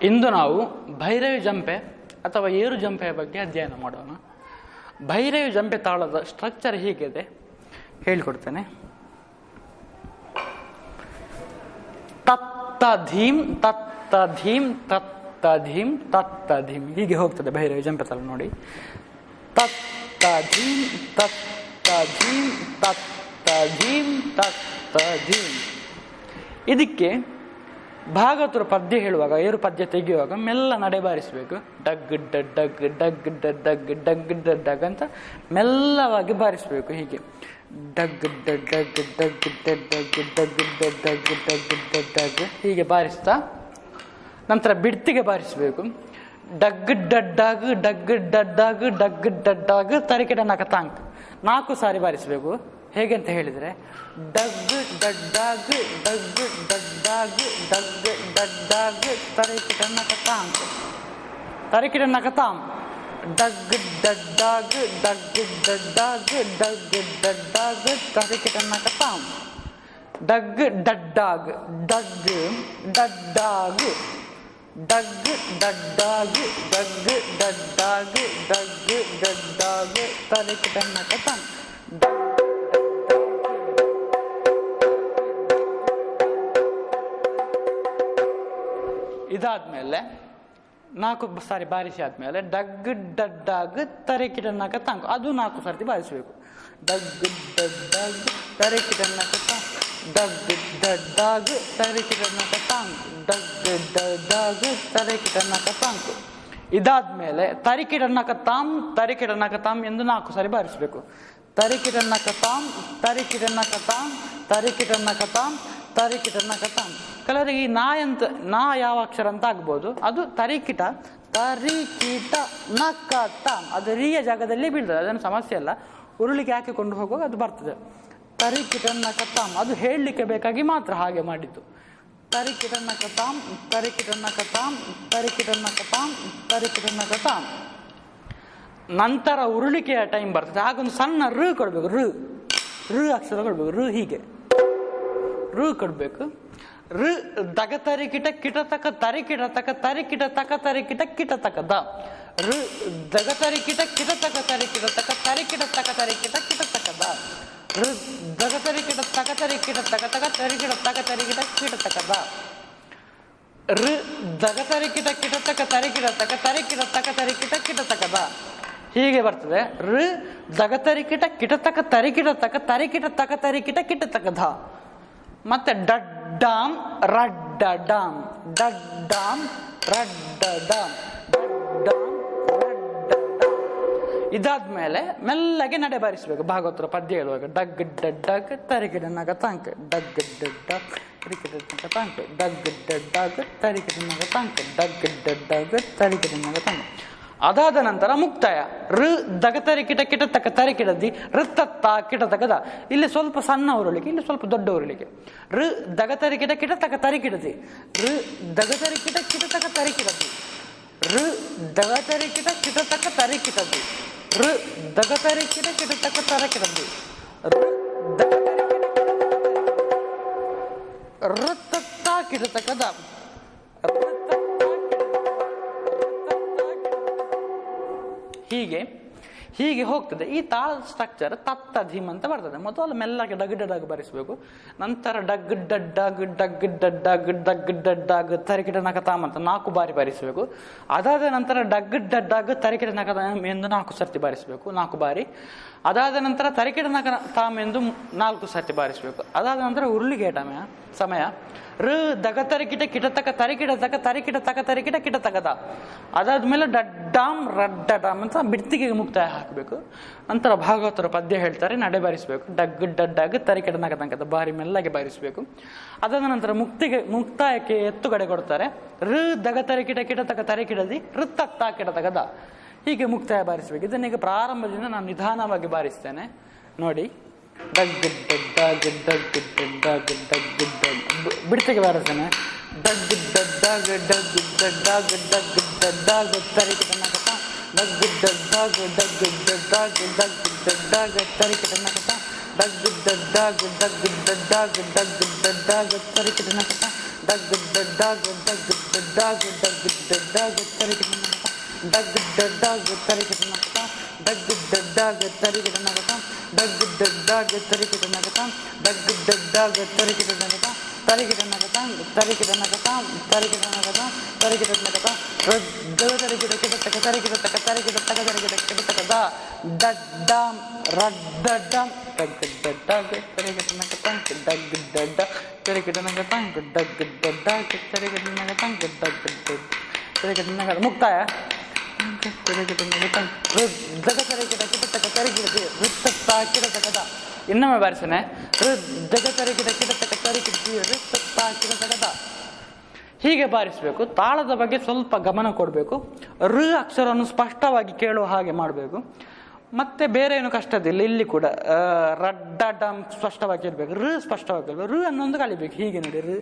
ಇಂದು ನಾವು ಭೈರವಿ ಜಂಪೆ ಅಥವಾ ಏರು ಜಂಪೆಯ ಬಗ್ಗೆ ಅಧ್ಯಯನ ಮಾಡೋಣ. ಭೈರವಿ ಜಂಪೆ ತಾಳದ ಸ್ಟ್ರಕ್ಚರ್ ಹೀಗಿದೆ, ಹೇಳಿಕೊಡ್ತೇನೆ. ತತ್ತ ಧೀಂ ತತ್ತ ಧೀಂ ತತ್ತ ಧೀಂ ತತ್ತ ಧೀಂ ಹೀಗೆ ಹೋಗ್ತದೆ ಭೈರವಿ ಜಂಪೆ ತಾಳ. ನೋಡಿ, ತತ್ತ ಧೀಂ ತತ್ತ ಧೀಂ ತತ್ತ ಧೀಂ ತತ್ತ ಧೀಂ. ಇದಕ್ಕೆ ಭಾಗವತರು ಪದ್ಯ ಹೇಳುವಾಗ, ಏರು ಪದ್ಯ ತೆಗೆಯುವಾಗ ಮೆಲ್ಲ ನಡೆ ಬಾರಿಸಬೇಕು. ಡಗ್ ಡಗ್ ಡಗ್ ಡಗ್ ಡಗ್ ಡಗ್ ಡಗ್ ಡಗ್ ಡಗ್ ಅಂತ ಮೆಲ್ಲವಾಗಿ ಬಾರಿಸಬೇಕು. ಹೀಗೆ ಡಗ್ ಡಗ್ ಡಗ್ ಡಗ್ ಡಗ್ ಡಗ್ ಡಗ್ ಡಗ್ ಡಗ್ ಡಗ್ ಡಗ್ ಹೀಗೆ ಬಾರಿಸ್ತಾ ನಂತರ ಬಿಡ್ತಿಗೆ ಬಾರಿಸಬೇಕು. ಡಗ್ ಡಡ್ಡಾಗ್ ಡಗ್ ಡಡ್ಡಾಗ್ ಡಗ್ ಡಡ್ಡಾಗ್ ತರಿಕೆಡ ನಕತಾಂಕ್ 4 ಸಾರಿ ಬಾರಿಸಬೇಕು. ಹೇಗೆ ಅಂತ ಹೇಳಿದರೆ, ಡಗ್ ಡಡ್ಡಾಗ್ ಡಗ್ ಡಡ್ಡಾಗ್ ಡಗ್ ಡಡ್ಡಾಗ್ ತರಿಕೆಡ ನಕತಾಂಕ್ ತರಿಕೆಡ ನಕತಾಂ ಡಗ್ ಡಡ್ಡಾಗ್ ಡಗ್ ಡಡ್ಡಾಗ್ ಡಗ್ ಡಡ್ಡಾಗ್ ತರಿಕೆಡ ನಕತಾಂ ಡಗ್ ಡಡ್ಡಾಗ್ ಡಗ್ ಡಡ್ಡಾಗ್ ಡಗ್ ಡಡ್ಡಾಗ್ ಡಗ್ ಡಡ್ಡಾಗ್ ಡಗ್ ಡಡ್ಡಾಗ್ ತರಿಕೆಡ ನಕತಾಂ. ಇದಾದ್ಮೇಲೆ 4 ಸಾರಿ ಬಾರಿಸಿ ಆದ್ಮೇಲೆ ಡಗ್ ಡಡ್ಡಾಗ್ ತರಿಕಿಟ ನಕತಾಂಕ್ ಅದು 4 ಸರ್ತಿ ಬಾರಿಸಬೇಕು. ಡಗ್ ಡಡ್ಡಾಗ್ ತರಿಕಿಟ ನಕತಾಂಕ್ ಡಗ್ ಡಡ್ಡಾಗ್ ತರಿಕಿಟ ನಕತಾಂಕ್ ಡಗ್ ಡಡ್ಡಾಗ್ ತರಿಕಿಟ ನಕತಾಂಕ್. ಇದಾದ್ಮೇಲೆ ತರಿಕಿಟ ನಕತಾಂ ಎಂದು 4 ಸಾರಿ ಬಾರಿಸಬೇಕು. ತರಿಕಿಟ ನಕತಾಂ ತರಿಕಿಟ ನಕತಾಂ ತರಿಕಿಟ ನಕತಾಂ ತರಿಕಿಟ ನಕತಾಂ. ಕೆಲವರಿಗೆ ಈ ನಾ ಯಾವ ಅಕ್ಷರ ಅಂತ ಆಗ್ಬೋದು, ಅದು ತರಿಕಿಟ ತರಿಕಿಟ ನಕತಾಂ ಅದು ರೀಯ ಜಾಗದಲ್ಲಿ ಬೀಳ್ತದೆ, ಅದನ್ನು ಸಮಸ್ಯೆ ಅಲ್ಲ. ಉರುಳಿಗೆ ಹಾಕಿಕೊಂಡು ಹೋಗುವಾಗ ಅದು ಬರ್ತದೆ. ತರಿಕಿಟ ನಕತಾಂ ಅದು ಹೇಳಲಿಕ್ಕೆ ಬೇಕಾಗಿ ಮಾತ್ರ ಹಾಗೆ ಮಾಡಿದ್ದು. ತರಿಕಿಟ ನಕತಾಂ ತರಿಕಿಟ ನಕತಾಂ ತರಿಕಿಟ ನಕತಾಂ ತರಿಕಿಟ ನಕತಾಂ. ನಂತರ ಉರುಳಿಕೆಯ ಟೈಮ್ ಬರ್ತದೆ, ಹಾಗೊಂದು ಸಣ್ಣ ಋ ಕೊಡಬೇಕು. ಋ ಅಕ್ಷರ ಕೊಡಬೇಕು. ಹೀಗೆ ಋ ಕೊಡಬೇಕು. ಋ ದಗ ತರಿಕಿಟ ಕಿಟತಕ ತರಿಕಿಟತಕ ತರಿಕಿಟ ತಕ ತರಿಕಿಟ ಕಿಟತಕ ದ. ಋ ದಗ ತರಿಕಿಟ ಕಿಟತಕ ತರಿಕಿಟತಕ ತರಿಕಿಟ ತಕ ತರಿಕಿಟ ಕಿಟತಕ ದ. ಋ ದಗ ತರಿಕಿಟ ತಕ ತರಿಕಿಟ ತಕ ತಕ ತರಿಕಿಟ ತಕ ತರಿಕಿಟ ಕಿಟತಕ ದ. ಋ ದಗ ತರಿಕಿಟ ಕಿಟತಕ ತರಿಕಿಟ ತಕ ತರಿಕಿಟ ತಕ ತರಿಕಿಟ ಕಿಟತಕ ದ. ಹೀಗೆ ಬರ್ತದೆ. ಋ ದಗ ತರಿಕಿಟ ಕಿಟತಕ ತರಿಕಿಟ ತಕ ತರಿಕಿಟ ತಕ ತರಿಕಿಟ ಕಿಟತಕ ದ. ಮತ್ತೆ ಡಡ್ಡಾಮ್ ರಡ್ಡಡಾಮ್ ಡಡ್ಡಾಮ್ ರಡ್ಡಡಾಮ್ ಡಡ್ಡಾಮ್ ರಡ್ಡಡಾಮ್. ಇದಾದ್ಮೇಲೆ ಮೆಲ್ಲಗೆ ನಡೆ ಬಾರಿಸಬೇಕು. ಭಾಗವತರ ಪದ್ಯ ಹೇಳುವಾಗ ಡಗ್ ಡಡ್ಡಾಗ್ ತರಿಕಿಡ ನಗತಾಂಕ್ ಡಗ್ ಡಡ್ಡಾಗ್ ತರಿಕಿಡ ನಗತಾಂಕ್ ಡಗ್ ಡಡ್ಡಾಗ್ ತರಿಕಿಡ ನಗತಾಂಕ್ ಡಗ್ ಡಡ್ಡಾಗ್ ತರಿಕಿಡ ನಗತಾಂಕ್. ಅದಾದ ನಂತರ ಮುಕ್ತಾಯ. ಋ ದಗತರಿ ಕಿಟ ಕಿಟತಕ ತರಿಕಿಡದಿ ಋತ್ತತ್ತ ಕಿಟತಕದ. ಇಲ್ಲಿ ಸ್ವಲ್ಪ ಸಣ್ಣ ಉರುಳಿಕೆ, ಇಲ್ಲಿ ಸ್ವಲ್ಪ ದೊಡ್ಡ ಉರುಳಿಕೆ. ಋ ದಗತರಿ ಕಿಟ ಕಿಟತಕ ತರಿಕಿಡದಿ ಋ ದಗತರಿ ಕಿಟ ಕಿಟತಕ ತರಿಕಿಡದಿ ಋ ದಗತರಿ ಕಿಟ ಕಿಟತಕ ತರಿಕಿಡದಿ ಋ ದಗತರಿ ಕಿಟ ಕಿಟತಕ ತರಕಿಡದಿ ಋ ದಗತರಿ ಋತ್ತತ್ತ ಕಿಟತಕದ. ಹೀಗೆ ಹೋಗ್ತದೆ. ಈ ತಾಳದ ಸ್ಟ್ರಕ್ಚರ್ ತತ್ತ ಧೀಮ್ ಅಂತ ಬರ್ತದೆ. ಮೊದಲು ಮೆಲ್ಲಗೆ ಡಗ್ ಡಡ್ಡಾಗ್ ಬಾರಿಸಬೇಕು. ನಂತರ ಡಗ್ ಡಡ್ಡಾಗ್ ಡಗ್ ಡಡ್ಡಾಗ್ ಡಗ್ ಡಡ್ಡಾಗ್ ತರಿಕಿಟ ನಕತಾಮ್ ಅಂತ 4 ಬಾರಿ ಬಾರಿಸಬೇಕು. ಅದಾದ ನಂತರ ಡಗ್ ಡಡ್ಡಾಗ್ ತರಿಕಿಟ ನಕತಾಮ್ ಎಂದು 4 ಸರ್ತಿ ಬಾರಿಸಬೇಕು, 4 ಬಾರಿ. ಅದಾದ ನಂತರ ತರಿಕಿಟ ನಕತಾಮ್ ಎಂದು 4 ಸರ್ತಿ ಬಾರಿಸಬೇಕು. ಅದಾದ ನಂತರ ಉರುಳಿಗೆ ಸಮಯ. ಋ ದಗತರಿಕಿಟ ಕಿಟತಕ ತರಿಕಿಡತಕ ತರಿಕಿಟ ತಕ ತರಿಕಿಟ ಕಿಟತಕದ. ಅದಾದ್ಮೇಲೆ ಡಡ್ಡಾಮ್ ರಡ್ಡಡಾಮ್ ಅಂತ ಬಿಡ್ತಿಗೆ ಮುಕ್ತಾಯ ಹಾಕಬೇಕು. ನಂತರ ಭಾಗವತರ ಪದ್ಯ ಹೇಳ್ತಾರೆ, ನಡೆ ಬಾರಿಸಬೇಕು. ಡಗ್ ಡಡ್ಡಾಗ್ ತರಿಕಿಟ ನಕತಂಕದ ಬಾರಿ ಮೆಲ್ಲಗೆ ಬಾರಿಸಬೇಕು. ಅದಾದ ನಂತರ ಮುಕ್ತಾಯಕ್ಕೆ ಎತ್ತುಗಡೆ ಕೊಡ್ತಾರೆ. ಋ ದಗತರಿಕಿಟ ಕಿಟತಕ ತರಿಕಿಡದಿ ಋತ್ತತ್ತ ಕಿಟತಕದ. ಹೀಗೆ ಮುಕ್ತಾಯ ಬಾರಿಸಬೇಕು. ಇದನ್ನೀಗ ಪ್ರಾರಂಭದಿಂದ ನಾನು ನಿಧಾನವಾಗಿ ಬಾರಿಸ್ತೇನೆ, ನೋಡಿ. ಡಗ್ ಡಡ್ಡಾಗ್ ಡಗ್ ಡಡ್ಡಾಗ್ ಡಗ್ ಡಗ್ ಬಿಡ್ತಿಗೆ ಬಾರಿಸ್ತೇನೆ. ಡಗ್ ಡಡ್ಡಾಗ್ ಡಗ್ ಡಡ್ಡಾಗ್ ಡಗ್ ಡಡ್ಡಾಗ್ ತರಿಕಿಟ ನಕತ ಡಗ್ ಡಡ್ಡಾಗ್ ಡಗ್ ಡಡ್ಡಾಗ್ ಡಗ್ ಡಡ್ಡಾಗ್ ತರಿಕಿಟ ನಕತ ಡಗ್ ಡಡ್ಡಾಗ್ ಡಗ್ ಡಡ್ಡಾಗ್ ಡಗ್ ಡಡ್ಡಾಗ್ ತರಿಕಿಟ ನಕತ ಡಗ್ ಡಗ್ ಡಗ್ ಡಗ್ ಡಗ್ ಡಗ್ ತರಿಕಿಟ ನಗತ ಡಗ್ ಡಗ್ ತರಿಕಿಟ ನಗತ ಡಗ್ ಡಗ್ ತರಿಕಿಟ ನಗತ ಡಗ್ ಡಗ್ ತರಿಕಿಟ ನಗತ ಡಗ್ ಡಗ್ ತರಿಕಿಟ ನಗತ ತರಿಕಿಟ ನಗತ ತರಿಕಿಟ ನಗತ ತರಿಕಿಟ ನಗತ ತರಿಕಿಟ ನಗತ ರಡ್ಡ ತರಿಕಿಟ ಕಿಟಕ ತರಿಕಿಟ ತಕ ತರಿಕಿಟ ತಕ ತರಿಕಿಟ ಕಿಟಕ ದ ಡಡ್ಡಂ ರಡ್ಡಡ್ಡಂ ಡಗ್ ಡಗ್ ತರಿಕಿಟ ನಗತ ಡಗ್ ಡಡ್ ತರಿಕಿಟ ನಗತ ಡಗ್ ಡಡ್ ತರಿಕಿಟ ನಗತ ಡಗ್ ಡಡ್ ತರಿಕಿಟ ನಗತ ಮುಕ್ತಾಯ ತರಿಕಿಟ ನಗತ ರಡ್ಡ ತರಿಕಿಟ ಕಿಟಕ ತರಿಕಿಟ ಋತ್ತ ಕಿಟಕ ಇನ್ನೊಮ್ಮೆ ಬಾರಿಸನೆ ರಡ್ಡ ತರಿಕಿಟ ಕಿಟಕ ತರಿಕಿಟ ಋತ್ತ ಕಿಟಕ ಹೀಗೆ ಬಾರಿಸಬೇಕು. ತಾಳದ ಬಗ್ಗೆ ಸ್ವಲ್ಪ ಗಮನ ಕೊಡಬೇಕು. ಋ ಅಕ್ಷರವನ್ನು ಸ್ಪಷ್ಟವಾಗಿ ಕೇಳುವ ಹಾಗೆ ಮಾಡಬೇಕು. ಮತ್ತೆ ಬೇರೆ ಏನು ಕಷ್ಟದಿಲ್ಲ. ಇಲ್ಲಿ ಕೂಡ ರಡ್ಡ ಡಮ್ ಸ್ಪಷ್ಟವಾಗಿ ಇರಬೇಕು. ಋ ಸ್ಪಷ್ಟವಾಗಿ ಕೇಳಬೇಕು. ಋ ಅನ್ನೊಂದು ಕಲಿಬೇಕು. ಹೀಗೆ ನೋಡಿ ಋ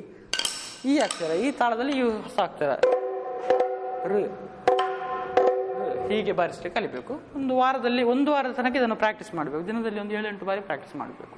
ಈ ಅಕ್ಷರ ಈ ತಾಳದಲ್ಲಿ ಈ ಹೊಸ ಅಕ್ಷರ ಋ ಹೀಗೆ ಬಾರಿಸಲಿಕ್ಕೆ ಕಲಿಬೇಕು. ಒಂದು ವಾರದ ತನಕ ಇದನ್ನು ಪ್ರಾಕ್ಟೀಸ್ ಮಾಡಬೇಕು. ದಿನದಲ್ಲಿ ಒಂದು 7-8 ಬಾರಿ ಪ್ರಾಕ್ಟೀಸ್ ಮಾಡಬೇಕು.